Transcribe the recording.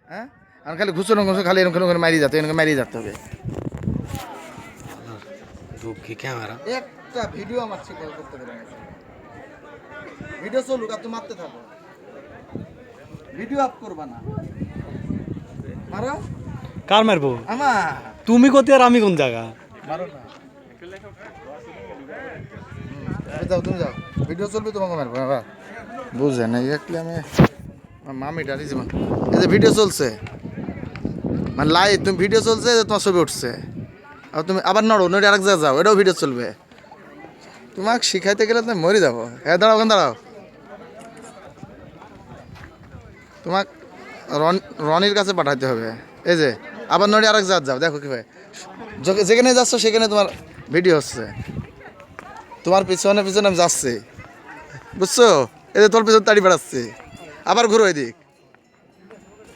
হ্যাঁ আর খালি ঘুষনো ঘুষো খালি এরকম করে মারিয়ে যেতে এরকম মারিয়ে যেতে হবে ক্যামেরা একটা ভিডিও আমার ঠিক করতে দেবে না ভিডিও চলুক আর তুমি মারতে থাকো ভিডিও আপ করবা না মারো কার মারবো আমার তুমি কত আর আমি কোন জায়গা মারো না যাও তুমি যাও ভিডিও চলবে তোমাকে মারবো বাবা বুঝে না একলে আমি মামি ডারি যেমন এই যে ভিডিও চলছে মানে লাইভ তুমি ভিডিও চলছে যে তোমার ছবি উঠছে আর তুমি আবার নড়ো নড়ে আরেক জায়গায় যাও এটাও ভিডিও চলবে তোমাকে শিখাইতে গেলে তুমি মরে যাবো হ্যাঁ দাঁড়াও ওখানে দাঁড়াও তোমাক রনির কাছে পাঠাতে হবে এই যে আবার নড়ে আরেক জায়গায় যাও দেখো কি ভাই যেখানে যাচ্ছ সেখানে তোমার ভিডিও হচ্ছে তোমার পিছনে পিছনে আমি যাচ্ছি বুঝছো এই যে তোর পিছনে তাড়ি বেড়াচ্ছে আবার ঘুরো এদিক